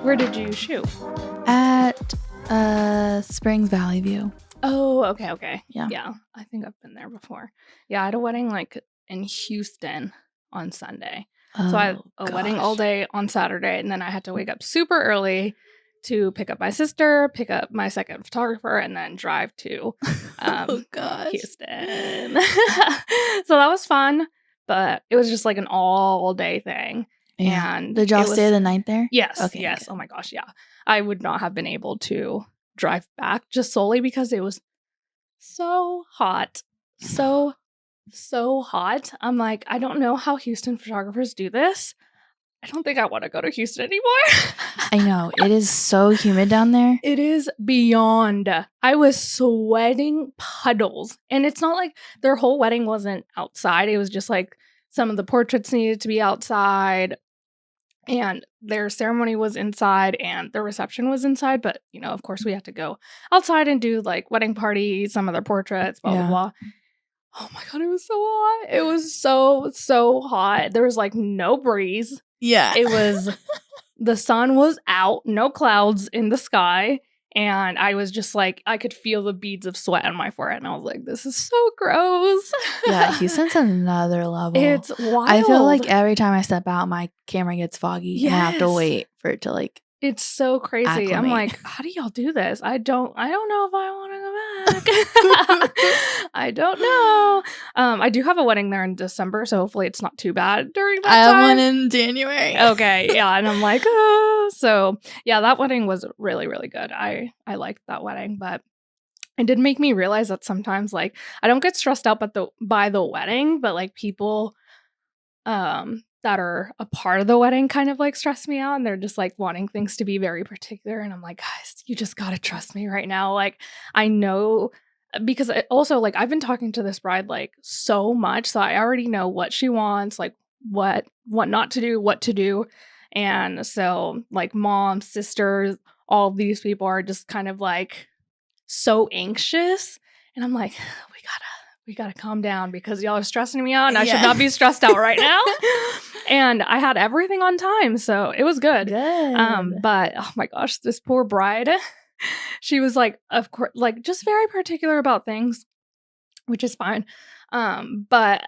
Where did you shoot? At Springs Valley View. Oh, okay. Yeah. I think I've been there before. Yeah, I had a wedding like in Houston on Sunday. So I had a wedding all day on Saturday, and then I had to wake up super early to pick up my sister, pick up my second photographer, and then drive to Houston. So that was fun, but it was just like an all-day thing. Yeah. And did y'all stay the night there? Yes. Okay. Yes. Good. Oh my gosh. Yeah. I would not have been able to drive back just solely because it was so hot. So hot. I'm like, I don't know how Houston photographers do this. I don't think I want to go to Houston anymore. I know. It is so humid down there. It is beyond. I was sweating puddles. And it's not like their whole wedding wasn't outside. It was just like some of the portraits needed to be outside. And their ceremony was inside and the reception was inside. But, you know, of course, we had to go outside and do like wedding parties, some of their portraits, blah, blah, blah. Oh my God, it was so hot. It was so hot. There was like no breeze. Yeah. It was, the sun was out, no clouds in the sky. And I was just like, I could feel the beads of sweat on my forehead. And I was like, this is so gross. Yeah, Houston's another level. It's wild. I feel like every time I step out, my camera gets foggy. Yes. And I have to wait for it to like. It's so crazy. Acclimate. I'm like, how do y'all do this? I don't know if I want to go back. I don't know. I do have a wedding there in December, so hopefully it's not too bad during that I have time. one in January. Okay, yeah, and I'm like, oh. So yeah, that wedding was really, really good. I liked that wedding, but it did make me realize that sometimes like I don't get stressed out by the wedding, but like people that are a part of the wedding kind of like stress me out, and they're just like wanting things to be very particular, and I'm like, guys, you just gotta trust me right now. Like I know, because also like I've been talking to this bride like so much, so I already know what she wants, like what not to do, what to do. And so like mom, sisters, all of these people are just kind of like so anxious, and I'm like, we gotta calm down because y'all are stressing me out, and I should not be stressed out right now. And I had everything on time, so it was good. But oh my gosh, this poor bride, she was like, of course, like just very particular about things, which is fine. But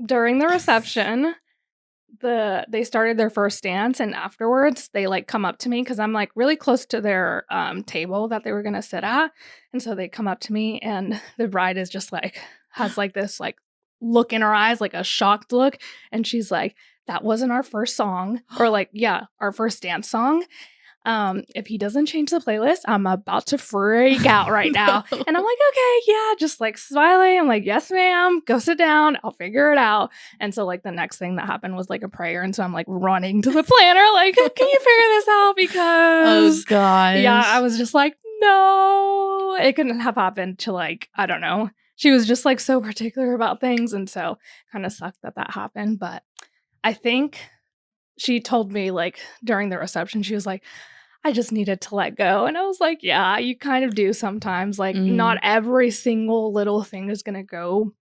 during the reception, they started their first dance, and afterwards they like come up to me because I'm like really close to their table that they were gonna sit at, and so they come up to me, and the bride is just like has like this like look in her eyes, like a shocked look, and she's like, that wasn't our first song, or like, yeah, our first dance song. If he doesn't change the playlist, I'm about to freak out right now. And I'm like, okay, yeah, just like smiling. I'm like, yes, ma'am, go sit down. I'll figure it out. And so like the next thing that happened was like a prayer. And so I'm like running to the planner, like, can you figure this out? Because, oh gosh, yeah, I was just like, no, it couldn't have happened to like, I don't know. She was just like so particular about things. And so kind of sucked that happened. But I think she told me like during the reception, she was like, I just needed to let go. And I was like, yeah, you kind of do sometimes. Like not every single little thing is going to go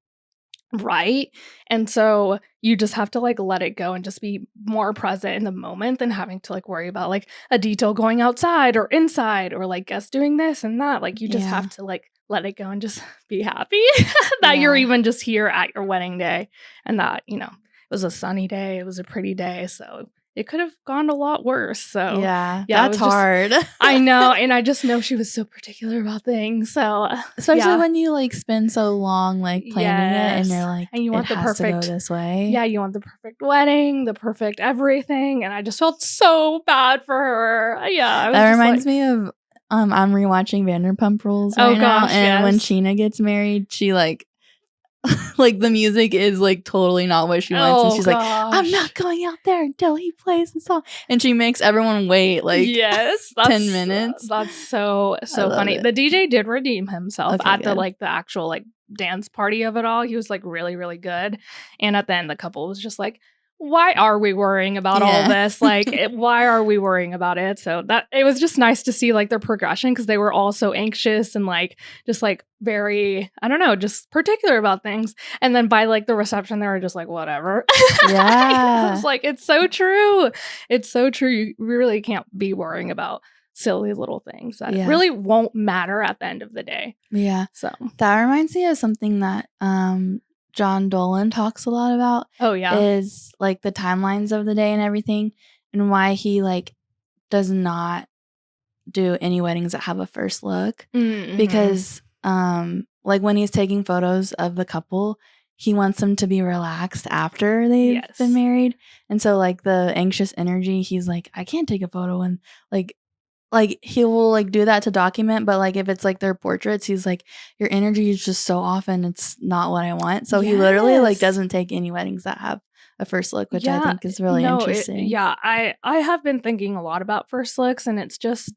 right. And so you just have to like let it go and just be more present in the moment than having to like worry about like a detail going outside or inside or like guests doing this and that. Like you just have to like let it go and just be happy that you're even just here at your wedding day, and that, you know, it was a sunny day. It was a pretty day. So it could have gone a lot worse. So yeah, that's hard. I know. And I just know she was so particular about things. So especially when you like spend so long like planning it, and you're like, and you want the perfect to go this way. Yeah, you want the perfect wedding, the perfect everything. And I just felt so bad for her. Yeah. That reminds me of I'm rewatching Vanderpump Rules right now. And when Sheena gets married, she like like the music is like totally not what she wants, and she's like, I'm not going out there until he plays the song, and she makes everyone wait like 10 minutes. That's so funny. The DJ did redeem himself at the actual like dance party of it all. He was like really, really good, and at the end the couple was just like, why are we worrying about all this? Like, why are we worrying about it? So that it was just nice to see like their progression because they were all so anxious and like just like very, I don't know, just particular about things. And then by like the reception, they were just like, whatever. Yeah. I was like, it's so true. It's so true. You really can't be worrying about silly little things that really won't matter at the end of the day. Yeah. So that reminds me of something that John Dolan talks a lot about. Oh, yeah. Is like the timelines of the day and everything, and why he like does not do any weddings that have a first look. Mm-hmm. Because like when he's taking photos of the couple, he wants them to be relaxed after they've been married. And so like the anxious energy, he's like, I can't take a photo and like he will like do that to document, but like if it's like their portraits, he's like, your energy is just so off and it's not what I want. So he literally like doesn't take any weddings that have a first look, which I think is really interesting. I have been thinking a lot about first looks, and it's just,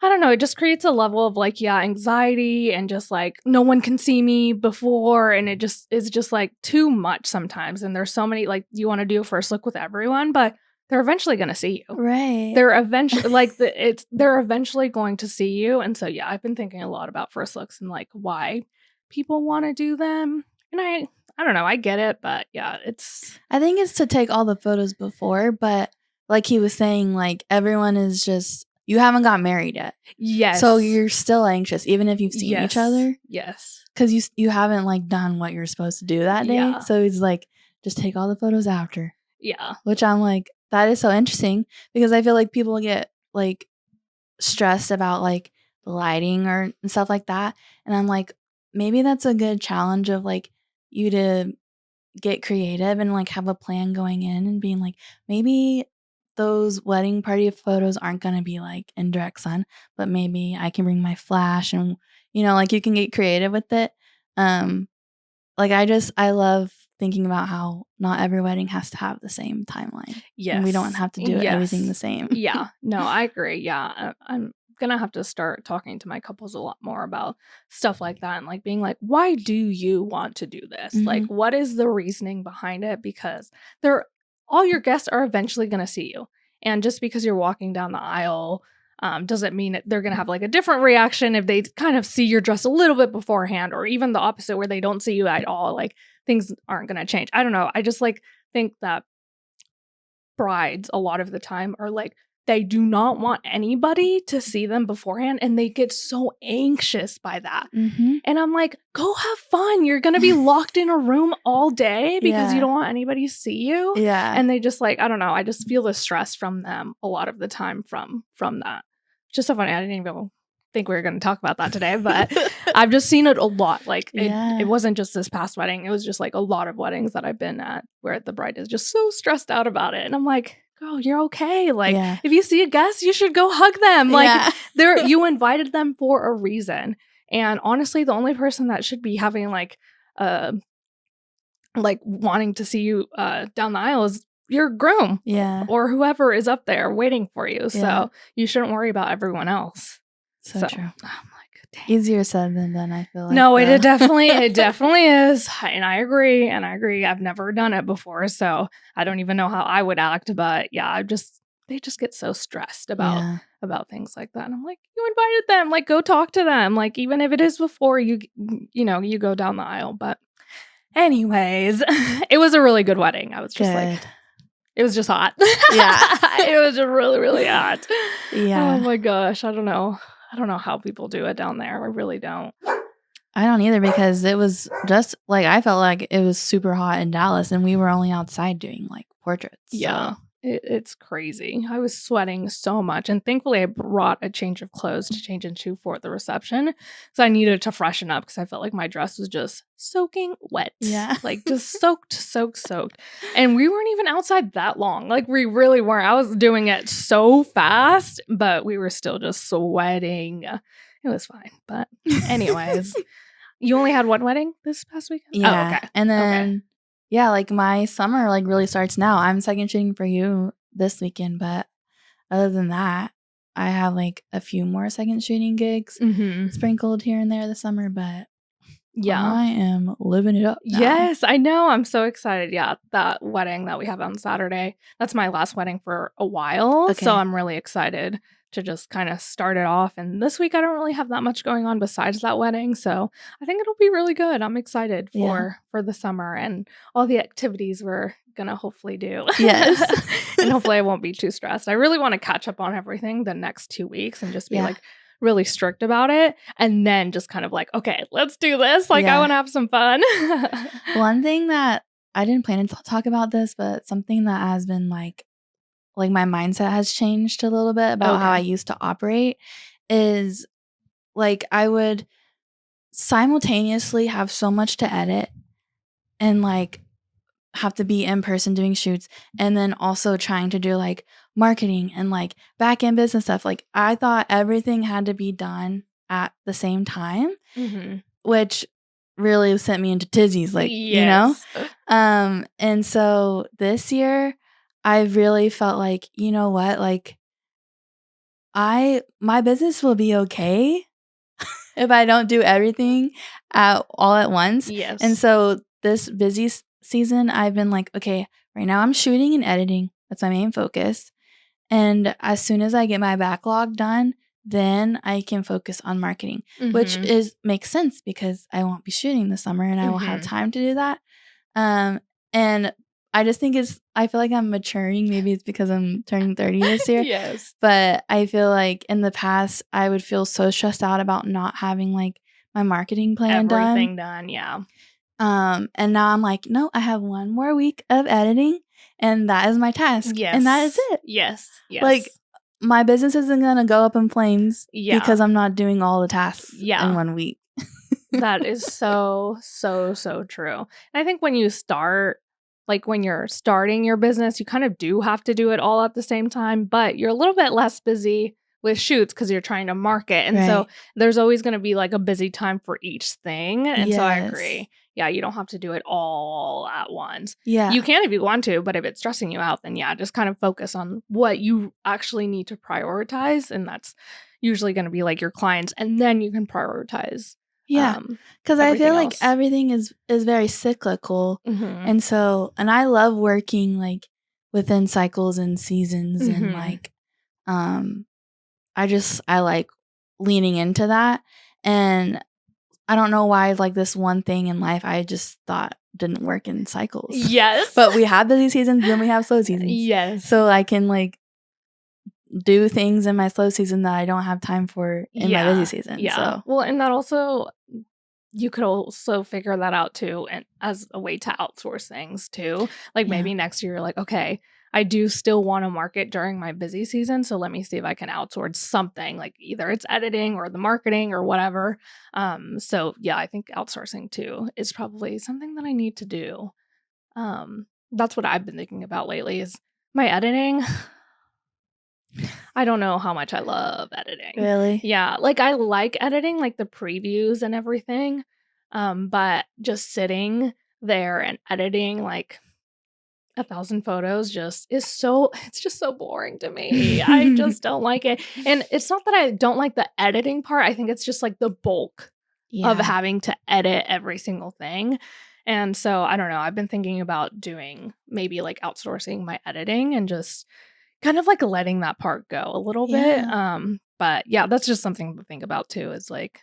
I don't know, it just creates a level of like, anxiety and just like no one can see me before, and it just is just like too much sometimes. And there's so many, like, you want to do a first look with everyone, but they're eventually going to see you. Right. They're eventually they're eventually going to see you. And so, I've been thinking a lot about first looks and like why people want to do them. And I don't know, I get it, but I think it's to take all the photos before, but like he was saying, like everyone is just, you haven't got married yet. Yes. So you're still anxious, even if you've seen each other. Yes. Because you haven't like done what you're supposed to do that day. Yeah. So he's like, just take all the photos after. Yeah. Which I'm like, that is so interesting, because I feel like people get like stressed about like the lighting and stuff like that. And I'm like, maybe that's a good challenge of like you to get creative and like have a plan going in and being like, maybe those wedding party photos aren't going to be like in direct sun, but maybe I can bring my flash and, you know, like you can get creative with it. Like I love thinking about how not every wedding has to have the same timeline. Yes. And we don't have to do everything the same. Yeah. No, I agree. Yeah. I'm going to have to start talking to my couples a lot more about stuff like that and like being like, why do you want to do this? Mm-hmm. Like, what is the reasoning behind it? Because all your guests are eventually going to see you. And just because you're walking down the aisle doesn't mean that they're going to have like a different reaction if they kind of see your dress a little bit beforehand, or even the opposite where they don't see you at all. Like, things aren't going to change. I don't know. I just like think that brides a lot of the time are like, they do not want anybody to see them beforehand, and they get so anxious by that. Mm-hmm. And I'm like, go have fun. You're going to be locked in a room all day because you don't want anybody to see you. Yeah. And they just like, I don't know. I just feel the stress from them a lot of the time from that. Just so funny. I didn't even think we were going to talk about that today, but I've just seen it a lot. Like it wasn't just this past wedding. It was just like a lot of weddings that I've been at where the bride is just so stressed out about it. And I'm like, girl, you're okay. Like if you see a guest, you should go hug them. Like you invited them for a reason. And honestly, the only person that should be having like wanting to see you down the aisle is your groom. Yeah. Or whoever is up there waiting for you. So you shouldn't worry about everyone else. So true. I'm like, dang. Easier said than done, I feel like. No, it definitely is. And I agree. I've never done it before, so I don't even know how I would act. But they just get so stressed about things like that. And I'm like, you invited them. Like, go talk to them. Like, even if it is before you go down the aisle. But anyways, it was a really good wedding. I was just like, it was just hot. Yeah. It was really, really hot. Yeah. Oh my gosh. I don't know how people do it down there. I really don't. I don't either, because it was just like, I felt like it was super hot in Dallas and we were only outside doing like portraits. Yeah. So. It's crazy. I was sweating so much. And thankfully I brought a change of clothes to change into for the reception. So I needed to freshen up because I felt like my dress was just soaking wet. Yeah. Like just soaked. And we weren't even outside that long. Like we really weren't. I was doing it so fast, but we were still just sweating. It was fine. But anyways, you only had one wedding this past weekend? Yeah. Oh, okay. And then... Yeah, like my summer like really starts now. I'm second shooting for you this weekend, but other than that, I have like a few more second shooting gigs sprinkled here and there this summer. But Yeah. I am living it up now. Yes, I know. I'm so excited. Yeah, that wedding that we have on Saturday, that's my last wedding for a while. Okay. So I'm really excited to just kind of start it off. And this week I don't really have that much going on besides that wedding. So I think it'll be really good. I'm excited for the summer and all the activities we're going to hopefully do. Yes. And hopefully I won't be too stressed. I really want to catch up on everything the next 2 weeks and just be like really strict about it, and then just kind of like, okay, let's do this. Like, I want to have some fun. One thing that I didn't plan to talk about this, but something that has been like my mindset has changed a little bit about how I used to operate is like I would simultaneously have so much to edit and like have to be in person doing shoots, and then also trying to do like marketing and like back end business stuff. Like I thought everything had to be done at the same time, which really sent me into tizzies, like, you know? And so this year I really felt like, you know what, like my business will be okay if I don't do everything all at once. Yes. And so this busy season, I've been like, okay, right now I'm shooting and editing. That's my main focus. And as soon as I get my backlog done, then I can focus on marketing, which makes sense because I won't be shooting this summer and I will have time to do that. And I just think I feel like I'm maturing. Maybe it's because I'm turning 30 this year. Yes. But I feel like in the past, I would feel so stressed out about not having like my marketing plan done. Everything done, yeah. And now I'm like, no, I have one more week of editing and that is my task. Yes. And that is it. Yes. Yes. Like my business isn't going to go up in flames because I'm not doing all the tasks in 1 week. That is so true. And I think when you start, like when you're starting your business, you kind of do have to do it all at the same time, but you're a little bit less busy with shoots because you're trying to market. And so there's always going to be like a busy time for each thing. And so I agree. Yeah, you don't have to do it all at once. Yeah. You can if you want to, but if it's stressing you out, then just kind of focus on what you actually need to prioritize. And that's usually going to be like your clients. And then you can prioritize. Yeah, because I feel like everything is very cyclical. And so, and I love working like within cycles and seasons and like, I like leaning into that. And I don't know why like this one thing in life I just thought didn't work in cycles. Yes. But we have busy seasons, then we have slow seasons. Yes. So I can like do things in my slow season that I don't have time for in my busy season. Yeah. So. Well, and that also, you could also figure that out too, and as a way to outsource things too. Like maybe next year you're like, okay, I do still want to market during my busy season, so let me see if I can outsource something, like either it's editing or the marketing or whatever. So yeah, I think outsourcing too is probably something that I need to do. That's what I've been thinking about lately is my editing. I don't know how much I love editing. Really? Yeah. Like I like editing, like the previews and everything. But just sitting there and editing like 1,000 photos it's just so boring to me. I just don't like it. And it's not that I don't like the editing part. I think it's just like the bulk of having to edit every single thing. And so I don't know. I've been thinking about doing maybe like outsourcing my editing and just kind of like letting that part go a little bit. But yeah, that's just something to think about too, is like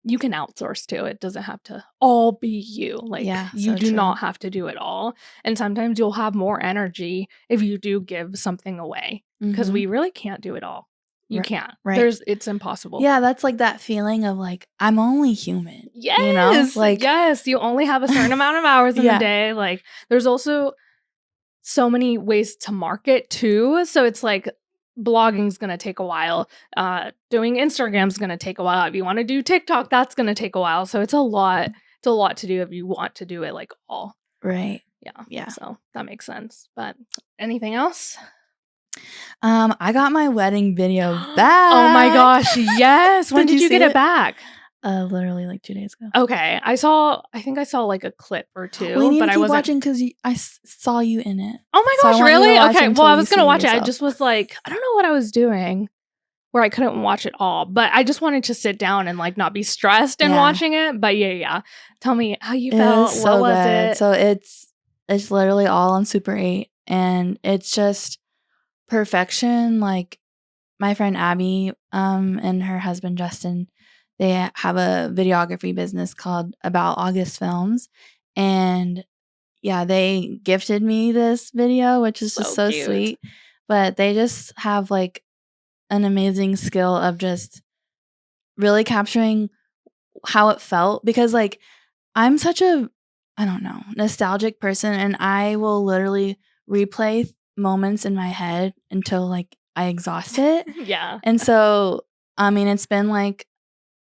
you can outsource too. It doesn't have to all be you. Like you do not have to do it all. And sometimes you'll have more energy if you do give something away, because we really can't do it all. You can't. Right. It's impossible. Yeah, that's like that feeling of like, I'm only human. Yes. You know? Like, yes. You only have a certain amount of hours in the day. Like there's also so many ways to market too. So it's like blogging's going to take a while. Doing Instagram's going to take a while. If you want to do TikTok, that's going to take a while. So it's a lot to do if you want to do it like all. Right. Yeah. So that makes sense. But anything else? I got my wedding video back. Oh my gosh. Yes. When did you get it back? Literally like 2 days ago. Okay. I think I saw like a clip or two. We need but to I keep wasn't watching because I saw you in it. Oh my gosh, really? Okay. Well, I was going to watch it. I just was like, I don't know what I was doing where I couldn't watch it all, but I just wanted to sit down and like not be stressed in watching it. But yeah. Tell me how you felt. What was it? So it's literally all on Super 8, and it's just perfection. Like my friend Abby, and her husband Justin, they have a videography business called About August Films, and yeah, they gifted me this video, which is just so sweet. But they just have like an amazing skill of just really capturing how it felt, because like I'm such a, I don't know, nostalgic person, and I will literally replay moments in my head until like I exhaust it. Yeah. And so, I mean, it's been like,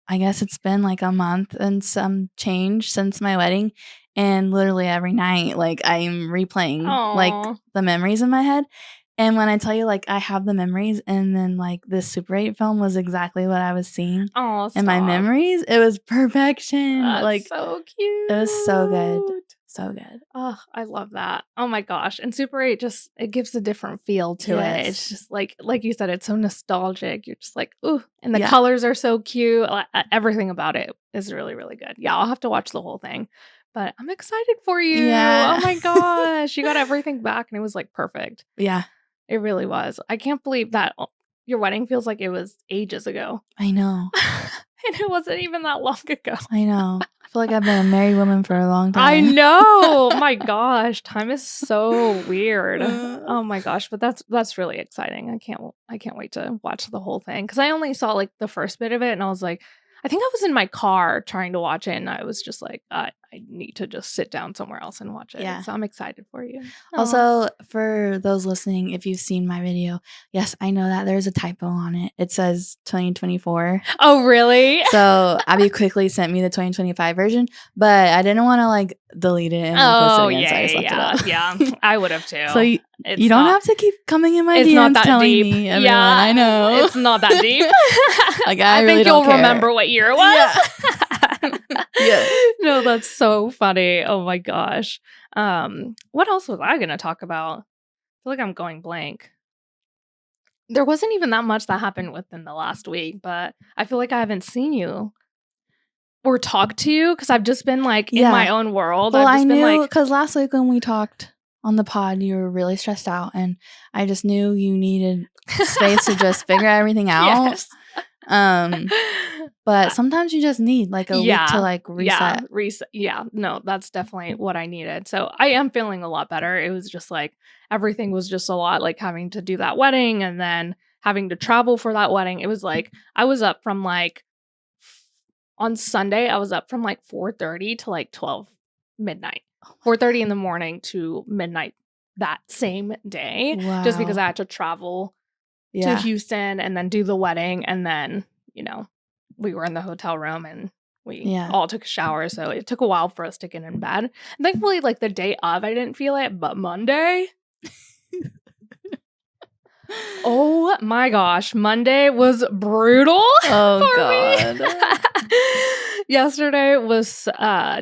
I guess it's been like a month and some change since my wedding, and literally every night, like I'm replaying like the memories in my head. And when I tell you, like, I have the memories, and then, like, this Super 8 film was exactly what I was seeing in my memories. It was perfection. That's like, so cute. It was so good. So good. Oh, I love that. Oh my gosh. And Super 8 just, it gives a different feel to it. It's just like you said, it's so nostalgic. You're just like, ooh. And the colors are so cute. Everything about it is really, really good. Yeah, I'll have to watch the whole thing. But I'm excited for you. Yeah. Oh my gosh. You got everything back, and it was like perfect. Yeah. It really was. I can't believe that your wedding feels like it was ages ago. I know. And it wasn't even that long ago. I know. I feel like I've been a married woman for a long time. I know. My gosh. Time is so weird. Oh my gosh. But that's really exciting. I can't wait to watch the whole thing, because I only saw like the first bit of it, and I was like, I think I was in my car trying to watch it, and I was just like, I need to just sit down somewhere else and watch it. Yeah. So I'm excited for you. Also, for those listening, if you've seen my video, yes, I know that there's a typo on it. It says 2024. Oh, really? So Abby quickly sent me the 2025 version, but I didn't want to like delete it and post it again, so I just left it up. Yeah, I would have too. So you don't have to keep coming in my DMs telling me, everyone. Yeah, I know. It's not that deep. Like, I really think you'll remember what year it was. Yeah. Yes. No, that's so funny. Oh my gosh. What else was I gonna talk about? I feel like I'm going blank. There wasn't even that much that happened within the last week, but I feel like I haven't seen you or talked to you, because I've just been like in my own world. Well, I knew, because last week when we talked on the pod, you were really stressed out, and I just knew you needed space to just figure everything out. Yes. But sometimes you just need like a week to like reset. Yeah. No, that's definitely what I needed. So I am feeling a lot better. It was just like everything was just a lot, like having to do that wedding and then having to travel for that wedding. It was like I was up from like on Sunday, I was up from like 4:30 to like 12 midnight. 4:30 in the morning to midnight that same day. Wow. Just because I had to travel to Houston and then do the wedding, and then, you know, we were in the hotel room and we all took a shower, so it took a while for us to get in bed. And thankfully, like the day of, I didn't feel it, but Monday, oh my gosh, Monday was brutal. Oh God. Yesterday was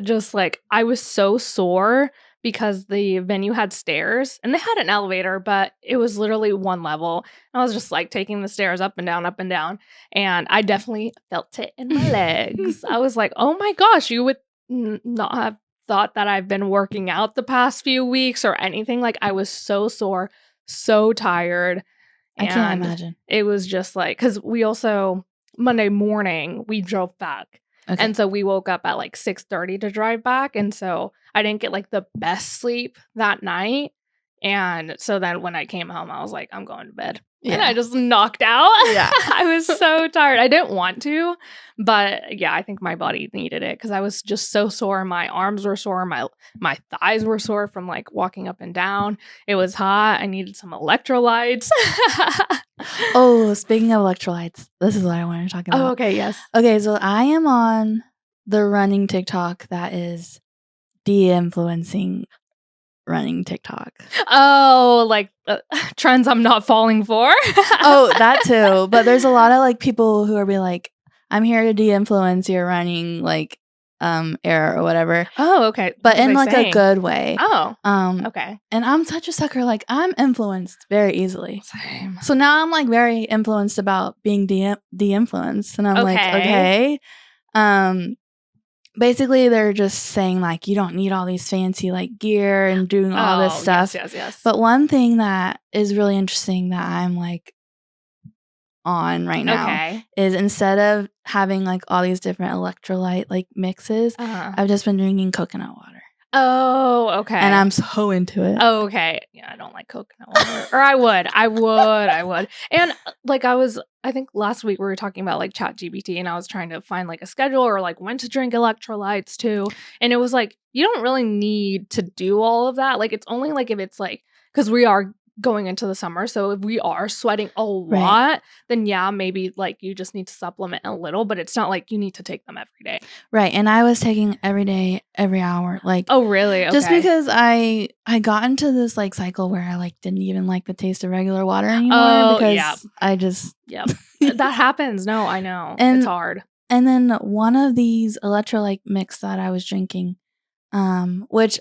just like, I was so sore because the venue had stairs and they had an elevator, but it was literally one level. I was just like taking the stairs up and down, up and down. And I definitely felt it in my legs. I was like, oh my gosh, you would not have thought that I've been working out the past few weeks or anything. Like, I was so sore, so tired. I can't imagine. It was just like, because we also, Monday morning, we drove back. Okay. And so we woke up at like 6:30 to drive back. And so I didn't get like the best sleep that night. And so then when I came home, I was like, I'm going to bed. Yeah. And I just knocked out. Yeah. I was so tired. I didn't want to, but yeah, I think my body needed it because I was just so sore. My arms were sore. My thighs were sore from like walking up and down. It was hot. I needed some electrolytes. Oh, speaking of electrolytes, this is what I wanted to talk about. Oh, okay, yes. Okay, so I am on the running TikTok that is de-influencing running TikTok. Oh, like trends I'm not falling for. Oh, that too. But there's a lot of like people who are be like, I'm here to de-influence your running like era or whatever. Oh, okay. But in like a good way. Oh, okay. And I'm such a sucker. Like, I'm influenced very easily. Same. So now I'm like very influenced about being de-influenced. And I'm like, okay. Basically, they're just saying like, you don't need all these fancy like gear and doing all this stuff. Yes. But one thing that is really interesting that I'm like on right now is instead of having like all these different electrolyte like mixes, I've just been drinking coconut water. Oh, okay. And I'm so into it. Oh, okay. Yeah, I don't like coconut water. Or I would. And like I think last week we were talking about like ChatGPT, and I was trying to find like a schedule or like when to drink electrolytes too. And it was like, you don't really need to do all of that. Like, it's only like if it's like, because we are going into the summer, so if we are sweating a lot, then yeah, maybe like you just need to supplement a little, but it's not like you need to take them every day. Right. And I was taking every day, every hour. Like, oh really? Okay. Just because I got into this like cycle where I like didn't even like the taste of regular water anymore because I just that happens. No, I know. And it's hard. And then one of these electrolyte mix that I was drinking, which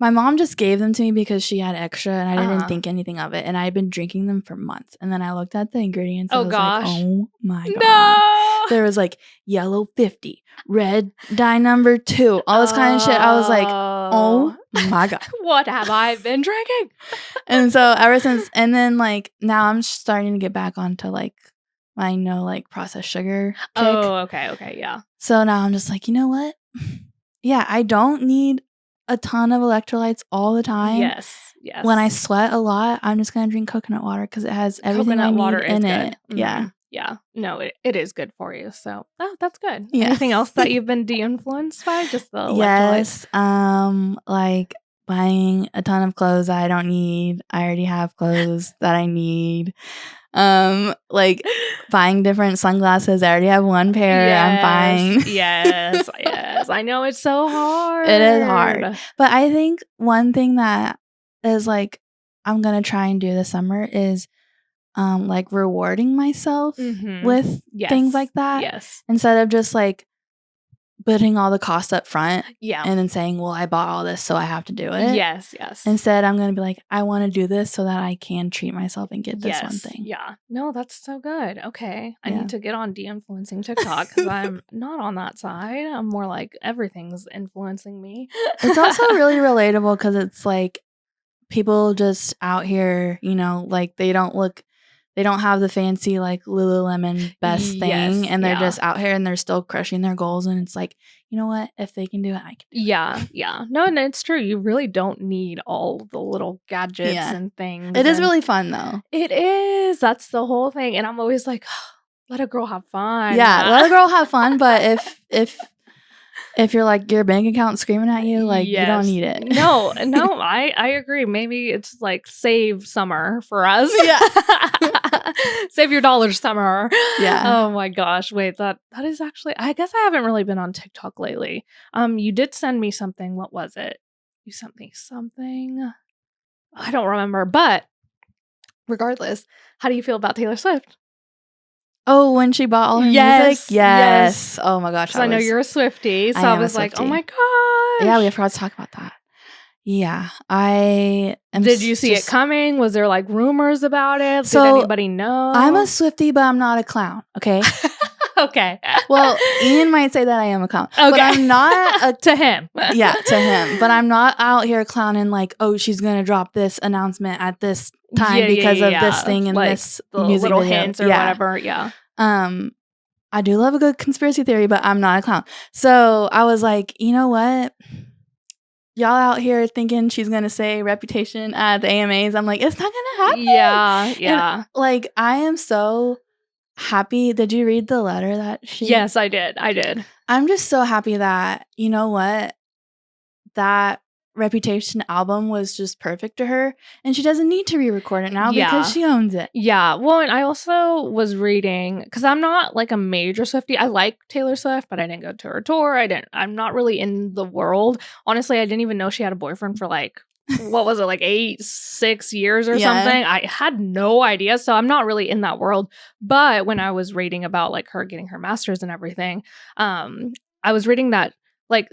my mom just gave them to me because she had extra and I didn't think anything of it. And I'd been drinking them for months. And then I looked at the ingredients and I was like, oh my God. No! There was like yellow 50, red dye number 2, all this kind of shit. I was like, oh my God. What have I been drinking? And so ever since, and then like now I'm starting to get back onto like my like processed sugar kick. Oh, okay. Yeah. So now I'm just like, you know what? Yeah, I don't need a ton of electrolytes all the time. Yes. When I sweat a lot, I'm just gonna drink coconut water because it has everything I need in it. Mm-hmm. Yeah. No, it is good for you. So, that's good. Yeah. Anything else that you've been de-influenced by? Just the electrolytes? Yes. Like buying a ton of clothes that I don't need. I already have clothes that I need. Like buying different sunglasses. I already have one pair. I'm fine. Yes. I know it's so hard. It is hard. But I think one thing that is like I'm gonna try and do this summer is like rewarding myself with things like that. Yes. Instead of just like putting all the cost up front. Yeah. And then saying, well, I bought all this, so I have to do it. Yes. Instead, I'm going to be like, I want to do this so that I can treat myself and get this one thing. Yeah. No, that's so good. Okay. I need to get on de-influencing TikTok because I'm not on that side. I'm more like everything's influencing me. It's also really relatable because it's like people just out here, you know, like they don't have the fancy like Lululemon best thing, and they're just out here and they're still crushing their goals. And it's like, you know what? If they can do it, I can do it. Yeah. No, and it's true. You really don't need all the little gadgets and things. It is really fun though. It is. That's the whole thing. And I'm always like, let a girl have fun. Yeah, let a girl have fun. But if you're like your bank account screaming at you, like you don't need it. No, I agree. Maybe it's like save summer for us. Yeah. Save your dollars summer. Yeah. Oh my gosh. Wait, that is actually, I guess I haven't really been on TikTok lately. You did send me something. What was it? You sent me something. I don't remember. But regardless, how do you feel about Taylor Swift? Oh, when she bought all her music? Yes. Oh my gosh. I know you're a Swiftie. So I was like, oh my gosh. Yeah, we forgot to talk about that. Yeah. I am. Did you see it coming? Was there like rumors about it? Did anybody know? I'm a Swiftie, but I'm not a clown. Okay. Okay. Well, Ian might say that I am a clown. Okay. But I'm not to him. Yeah, to him. But I'm not out here clowning like, oh, she's going to drop this announcement at this time because of this thing and like this music little video. Hints or whatever. Yeah. I do love a good conspiracy theory, but I'm not a clown. So I was like, you know what? Y'all out here thinking she's going to say Reputation at the AMAs. I'm like, it's not going to happen. Yeah. And, like, I am so happy. Did you read the letter that she... Yes, I did. I'm just so happy that, you know what? That Reputation album was just perfect to her. And she doesn't need to re-record it now because she owns it. Yeah. Well, and I also was reading, because I'm not like a major Swiftie. I like Taylor Swift, but I didn't go to her tour. I'm not really in the world. Honestly, I didn't even know she had a boyfriend for like, what was it, like 6 years or something? I had no idea. So I'm not really in that world. But when I was reading about like her getting her master's and everything, I was reading that like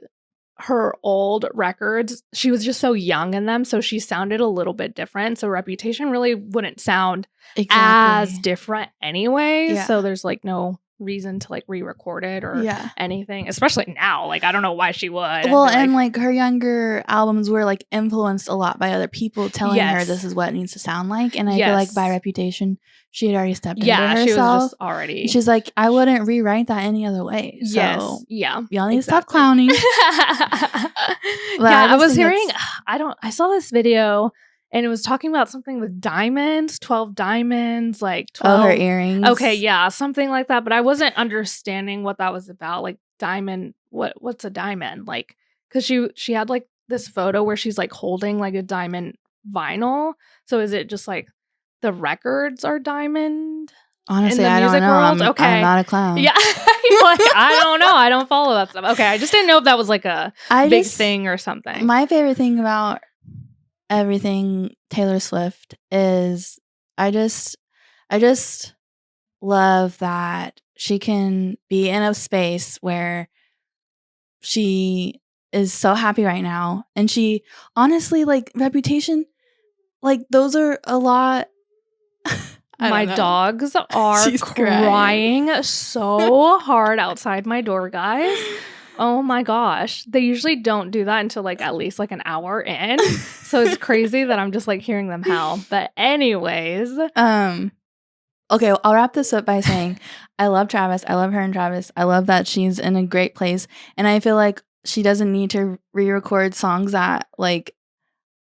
her old records, she was just so young in them, so she sounded a little bit different. So Reputation really wouldn't sound as different anyway. Yeah. So there's like no reason to like re-record it or anything, especially now. Like I don't know why she would. Well, and like her younger albums were like influenced a lot by other people telling her this is what it needs to sound like. And I feel like by Reputation, she had already stepped into herself. Yeah, she was just already. She's like, I wouldn't rewrite that any other way. So y'all need to stop clowning. I was hearing. I saw this video. And it was talking about something with diamonds, 12 diamonds, like 12. Oh, her earrings. Okay, yeah, something like that. But I wasn't understanding what that was about. Like diamond, what's a diamond? Like, because she had like this photo where she's like holding like a diamond vinyl. So is it just like the records are diamond? Honestly, I don't know. I'm not a clown. Yeah. Like, I don't know. I don't follow that stuff. Okay, I just didn't know if that was like a big thing or something. My favorite thing about everything Taylor Swift is I just love that she can be in a space where she is so happy right now, and she honestly, like, Reputation, like, those are a lot. My dogs are crying so hard outside my door, guys. Oh my gosh. They usually don't do that until like at least like an hour in. So it's crazy that I'm just like hearing them howl. But anyways. Okay, well, I'll wrap this up by saying I love Travis. I love her and Travis. I love that she's in a great place. And I feel like she doesn't need to re-record songs that like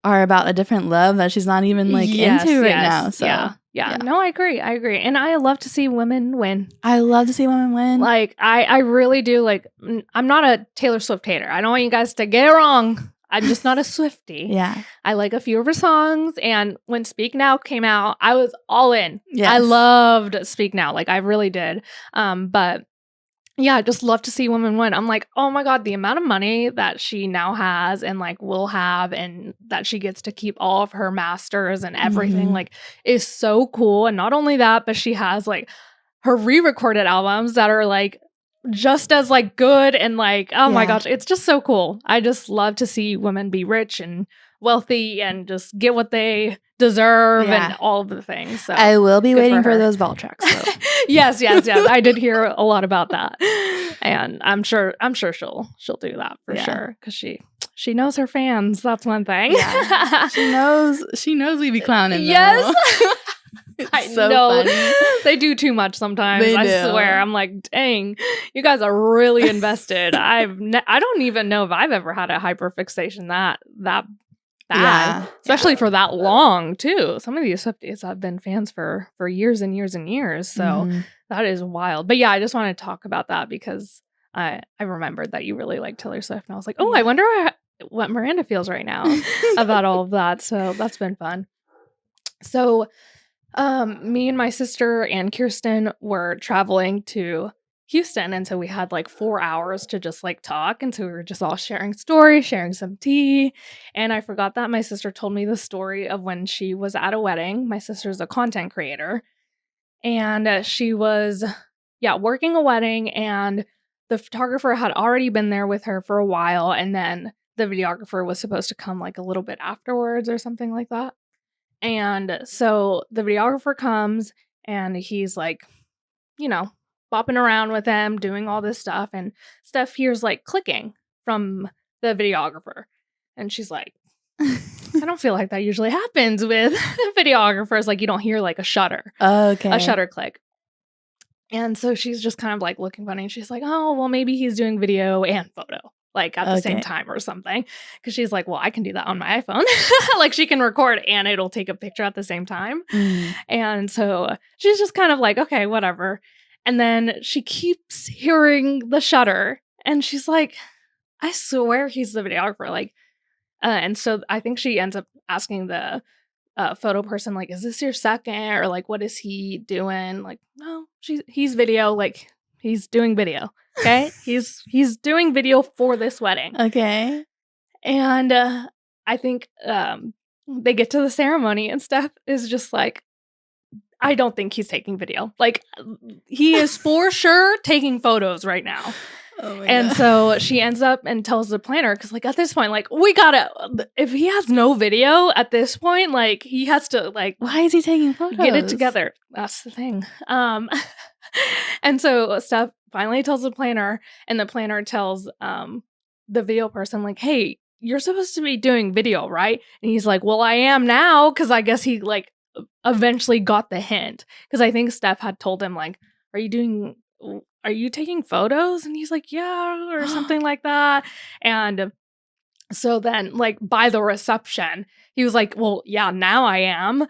are about a different love that she's not even like into right now. So yeah. No, I agree. And I love to see women win. I love to see women win. Like, I really do. Like, I'm not a Taylor Swift hater. I don't want you guys to get it wrong. I'm just not a Swiftie. Yeah. I like a few of her songs. And when Speak Now came out, I was all in. Yes. I loved Speak Now. Like, I really did. But yeah, I just love to see women win. I'm like, oh my God, the amount of money that she now has and like will have, and that she gets to keep all of her masters and everything, like, is so cool. And not only that, but she has like her re-recorded albums that are like just as like good, and like, oh my gosh, it's just so cool. I just love to see women be rich and wealthy and just get what they deserve and all of the things. So I will be waiting for those vault tracks though. Yes. I did hear a lot about that. And I'm sure she'll do that for sure, because she knows her fans. That's one thing. Yeah. she knows we be clowning. Yes. I know. Funny. They do too much sometimes. I swear. I'm like, dang, you guys are really invested. I don't even know if I've ever had a hyperfixation that bad, especially for that long too. Some of these Swifties have been fans for years and years and years. So that is wild. But yeah, I just want to talk about that because I remembered that you really like Taylor Swift, and I was like, oh, I wonder what Miranda feels right now about all of that. So that's been fun. So me and my sister and Kirsten were traveling to Houston, and so we had like 4 hours to just like talk, and so we were just all sharing stories, sharing some tea. And I forgot that my sister told me the story of when she was at a wedding. My sister's a content creator, and she was working a wedding, and the photographer had already been there with her for a while, and then the videographer was supposed to come like a little bit afterwards or something like that. And so the videographer comes, and he's like, bopping around with them, doing all this stuff, and Steph hears like clicking from the videographer. And she's like, I don't feel like that usually happens with videographers. Like, you don't hear like a shutter. Okay. A shutter click. And so she's just kind of like looking funny, and she's like, oh, well, maybe he's doing video and photo like at the same time or something. Because she's like, well, I can do that on my iPhone. Like, she can record and it'll take a picture at the same time. And so she's just kind of like, okay, whatever. And then she keeps hearing the shutter, and she's like, I swear he's the videographer. Like, and so I think she ends up asking the photo person, like, is this your second? Or like, what is he doing? Like, no, he's video. Like, he's doing video. Okay. he's doing video for this wedding. Okay. And I think they get to the ceremony, and Steph is just like, I don't think he's taking video. Like, he is for sure taking photos right now. And so she ends up and tells the planner, because like at this point, like we gotta, if he has no video at this point, like he has to like, why is he taking photos? Get it together. That's the thing. And so Steph finally tells the planner, and the planner tells the video person like, hey, you're supposed to be doing video, right? And he's like, well, I am now, because I guess he like eventually got the hint, because I think Steph had told him like, are you taking photos? And he's like, yeah, or something like that. And so then like by the reception, he was like, well, yeah, now I am.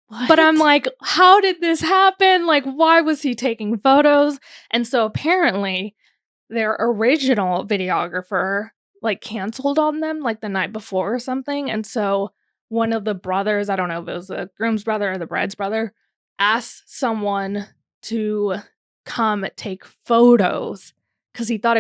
What? But I'm like, how did this happen? Like, why was he taking photos? And so apparently their original videographer like canceled on them like the night before or something. And so one of the brothers, I don't know if it was the groom's brother or the bride's brother, asked someone to come take photos, because he thought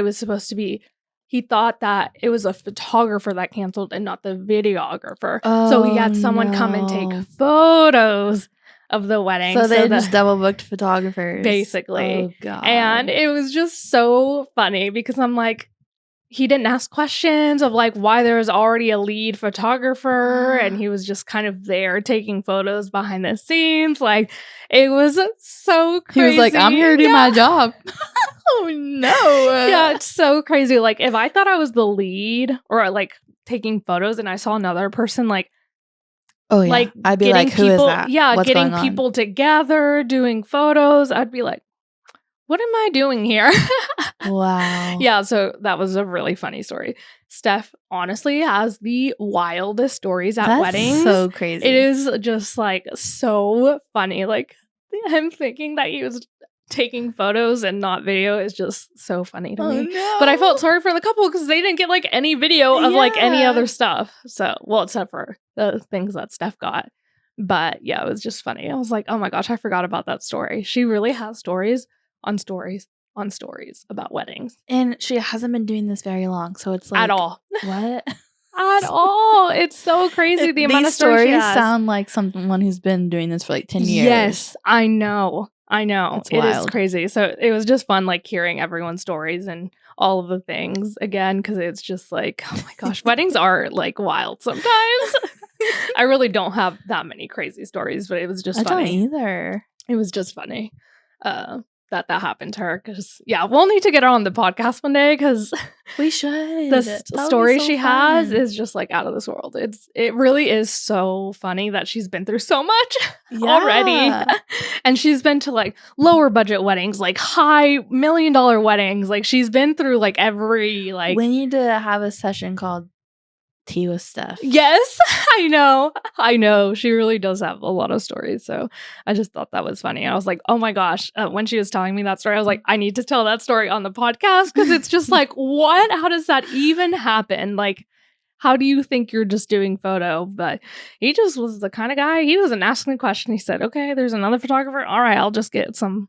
that it was a photographer that canceled and not the videographer. So he had someone come and take photos of the wedding. So they just double booked photographers. Basically. Oh, God. And it was just so funny, because I'm like, he didn't ask questions of like why there was already a lead photographer, and he was just kind of there taking photos behind the scenes. Like, it was so crazy. He was like, I'm here to do my job. Oh no. Yeah, it's so crazy. Like, if I thought I was the lead or like taking photos and I saw another person like, oh yeah, like, I'd be like, who is that? Yeah, what's getting people together, doing photos, I'd be like, what am I doing here? Wow. Yeah, so that was a really funny story. Steph honestly has the wildest stories at weddings. So crazy. It is just like so funny. Like him thinking that he was taking photos and not video is just so funny to me. No. But I felt sorry for the couple, because they didn't get like any video of like any other stuff. So, well, except for the things that Steph got. But yeah, it was just funny. I was like, oh my gosh, I forgot about that story. She really has stories on stories on stories about weddings. And she hasn't been doing this very long, so it's like... At all. What? At all. It's so crazy the amount of stories sound like someone who's been doing this for like 10 years. Yes, I know. It's It wild. is crazy. So it was just fun like hearing everyone's stories and all of the things again, because it's just like, oh my gosh, weddings are like wild sometimes. I really don't have that many crazy stories, but it was just funny. I don't either. It was just funny. That happened to her, because yeah, we'll need to get her on the podcast one day, because we should. The story she has is just like out of this world. It really is so funny that she's been through so much already, and she's been to like lower budget weddings, like high $1 million weddings. Like she's been through like every like. We need to have a session called Tea with Steph. Yes, I know. She really does have a lot of stories. So I just thought that was funny. I was like, oh my gosh. When she was telling me that story, I was like, I need to tell that story on the podcast, because it's just like, what? How does that even happen? Like, how do you think you're just doing photo? But he just was the kind of guy, he wasn't asking the question. He said, okay, there's another photographer. All right, I'll just get some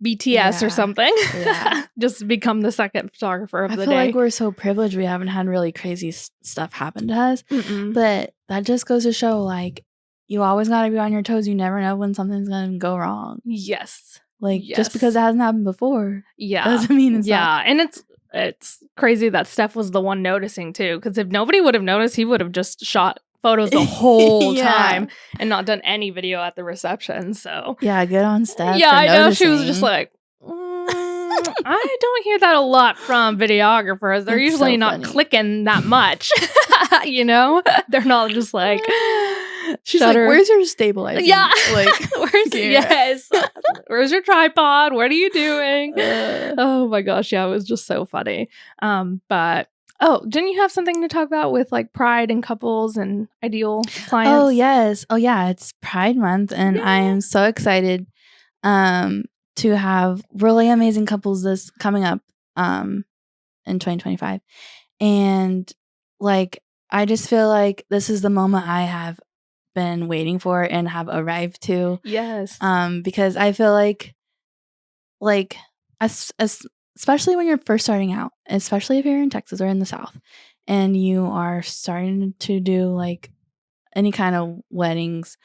BTS or something. Yeah. Just become the second photographer of the day. I feel like we're so privileged we haven't had really crazy stuff happen to us. But that just goes to show, like, you always got to be on your toes. You never know when something's going to go wrong. Yes. Like, just because it hasn't happened before. Yeah. Doesn't mean it's not. And it's crazy that Steph was the one noticing too. Because if nobody would have noticed, he would have just shot photos the whole time and not done any video at the reception. So yeah, good on Steph. Yeah, I know. She was just like, I don't hear that a lot from videographers. They're usually not clicking that much. You know, they're not just like. She's like, where's your stabilizer? Yeah, like where's your tripod? What are you doing? Oh my gosh, yeah, it was just so funny. But. Oh, didn't you have something to talk about with like pride and couples and ideal clients? Oh, yes. Oh, yeah. It's Pride Month, and I am so excited to have really amazing couples this coming up in 2025. And like, I just feel like this is the moment I have been waiting for and have arrived to. Yes. Because I feel like especially when you're first starting out, especially if you're in Texas or in the South, and you are starting to do like any kind of weddings,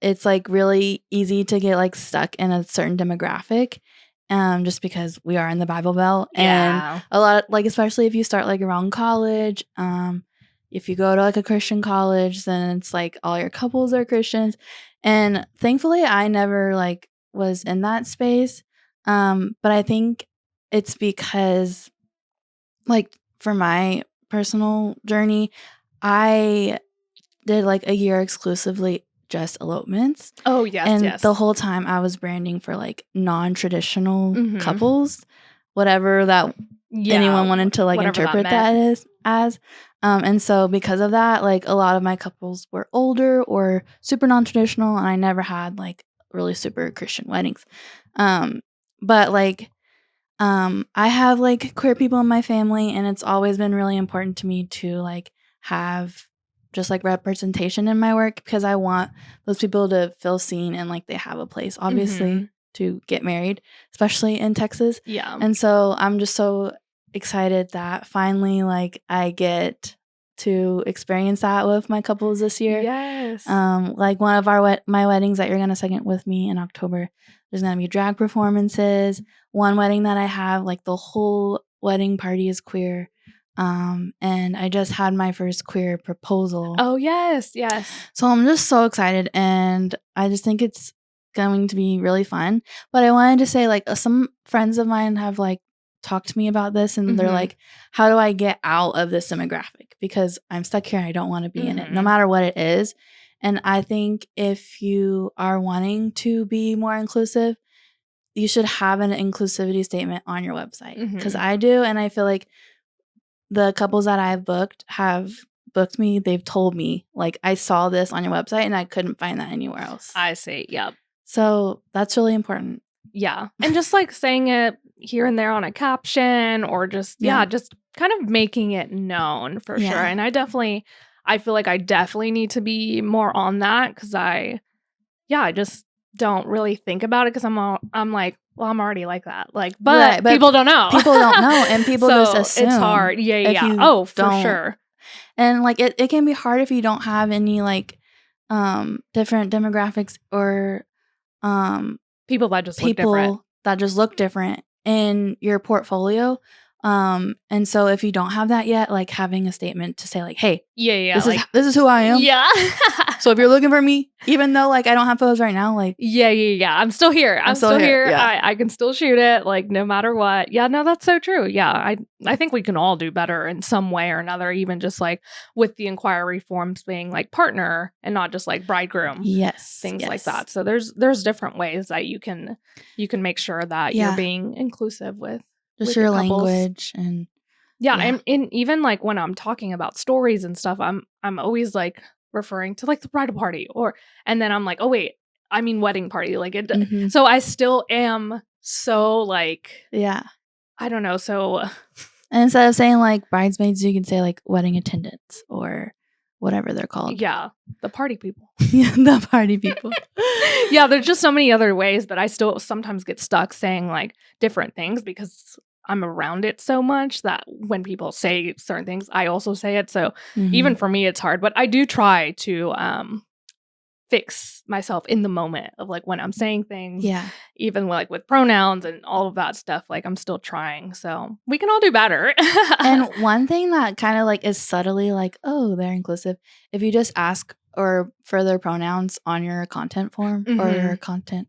it's like really easy to get like stuck in a certain demographic just because we are in the Bible Belt. And a lot of, like, especially if you start like around college, if you go to like a Christian college, then it's like all your couples are Christians. And thankfully I never like was in that space. But I think it's because like for my personal journey, I did like a year exclusively just elopements. Oh, yes, and the whole time I was branding for like non-traditional couples, whatever that anyone wanted to like interpret that as. And so because of that, like a lot of my couples were older or super non-traditional, and I never had like really super Christian weddings. But like I have like queer people in my family, and it's always been really important to me to like have just like representation in my work, because I want those people to feel seen and like they have a place, obviously, to get married, especially in Texas. Yeah. And so I'm just so excited that finally like I get to experience that with my couples this year. Yes. Like one of my weddings that you're gonna second with me in October, there's gonna be drag performances. One wedding that I have, like the whole wedding party is queer. And I just had my first queer proposal. Oh, yes. So I'm just so excited, and I just think it's going to be really fun. But I wanted to say, like, some friends of mine have like talked to me about this, and they're like, how do I get out of this demographic? Because I'm stuck here. I don't want to be in it, no matter what it is. And I think if you are wanting to be more inclusive, you should have an inclusivity statement on your website. Because I do, and I feel like the couples that I've booked have booked me. They've told me, like, I saw this on your website and I couldn't find that anywhere else. I see. Yep. So that's really important. Yeah. And just like saying it here and there on a caption, or just, just kind of making it known for sure. And I feel like I definitely need to be more on that, because I just don't really think about it, because I'm like, well, I'm already like that. Like, but people don't know. People don't know, and people just assume. It's hard. Yeah. Oh, for sure. And like it can be hard if you don't have any like different demographics or people that just look different in your portfolio. And so if you don't have that yet, like having a statement to say like, hey, this is who I am. Yeah. So if you're looking for me, even though like I don't have photos right now, like I'm still here. I'm still here. Yeah. I can still shoot it, like no matter what. Yeah, no, that's so true. Yeah, I think we can all do better in some way or another, even just like with the inquiry forms being like partner and not just like bridegroom. Yes. Things like that. So there's different ways that you can make sure that you're being inclusive with just your language. And and even like when I'm talking about stories and stuff, I'm always like referring to like the bridal party, and then I'm like, oh wait, I mean wedding party, like it. So I still am so like, I don't know. So and instead of saying like bridesmaids, you can say like wedding attendants or whatever they're called. Yeah, the party people. The party people. There's just so many other ways, but I still sometimes get stuck saying like different things because I'm around it so much that when people say certain things, I also say it. So even for me, it's hard. But I do try to fix myself in the moment of like when I'm saying things. Yeah. Even like with pronouns and all of that stuff, like I'm still trying. So we can all do better. And one thing that kind of like is subtly like, oh, they're inclusive. If you just ask or further pronouns on your content form or your contact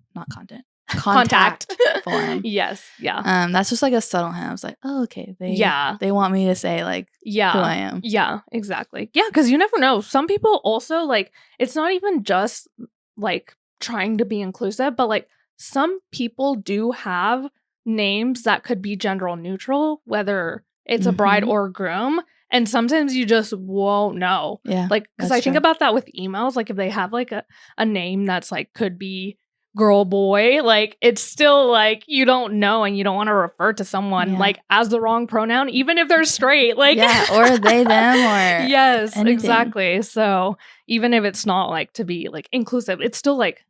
form. Yes. Yeah. That's just like a subtle hint. I was like, oh, okay. They want me to say like who I am. Yeah, exactly. Yeah, because you never know. Some people also like, it's not even just like trying to be inclusive, but like some people do have names that could be gender neutral, whether it's a bride or groom. And sometimes you just won't know. Yeah. Like, because I think about that with emails. Like if they have like a name that's like could be girl, boy, like it's still like you don't know, and you don't want to refer to someone like as the wrong pronoun, even if they're straight, like or they, them, or yes, anything. Exactly. So even if it's not like to be like inclusive, it's still like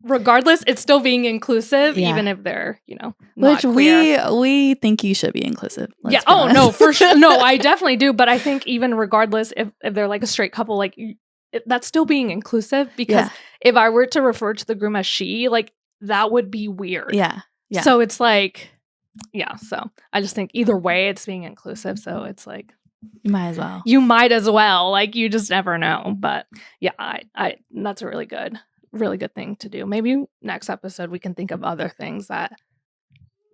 regardless, it's still being inclusive, even if they're, not which queer. we think you should be inclusive. Oh no, for sure. No, I definitely do. But I think even regardless, if they're like a straight couple, like that's still being inclusive, because if I were to refer to the groom as she, like that would be weird. Yeah. Yeah. So it's like, yeah. So I just think either way, it's being inclusive. So it's like, you might as well. You might as well. Like, you just never know. But yeah, I that's a really good thing to do. Maybe next episode we can think of other things that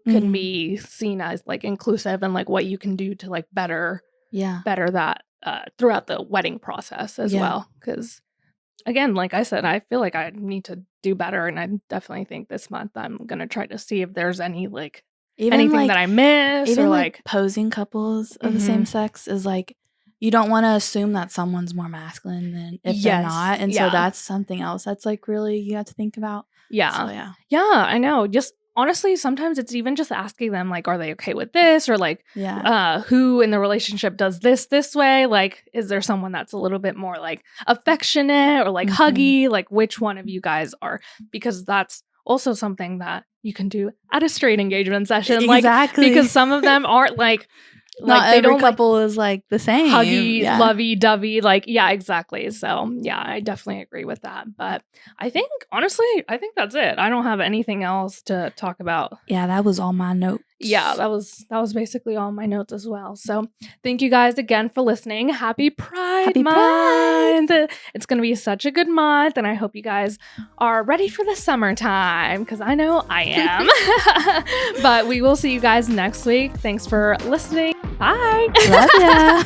can be seen as like inclusive and like what you can do to like better that throughout the wedding process as well. Because again, like I said, I feel like I need to do better, and I definitely think this month I'm gonna try to see if there's any like anything that I miss, even or like posing couples of the same sex is like, you don't want to assume that someone's more masculine than if they're not, and so that's something else that's like really you have to think about. Yeah, I know. Just honestly, sometimes it's even just asking them like, are they okay with this, or like, who in the relationship does this way? Like, is there someone that's a little bit more like affectionate or like huggy? Like, which one of you guys are? Because that's also something that you can do at a straight engagement session. Exactly. Like, because some of them aren't like not they every don't couple is like the same. Huggy, lovey-dovey. Like, yeah, exactly. So yeah, I definitely agree with that. But I think, honestly, that's it. I don't have anything else to talk about. Yeah, that was all my notes. Yeah, that was basically all my notes as well. So thank you guys again for listening. Happy Pride Month. It's going to be such a good month, and I hope you guys are ready for the summertime, because I know I am. But we will see you guys next week. Thanks for listening. Bye. Love ya.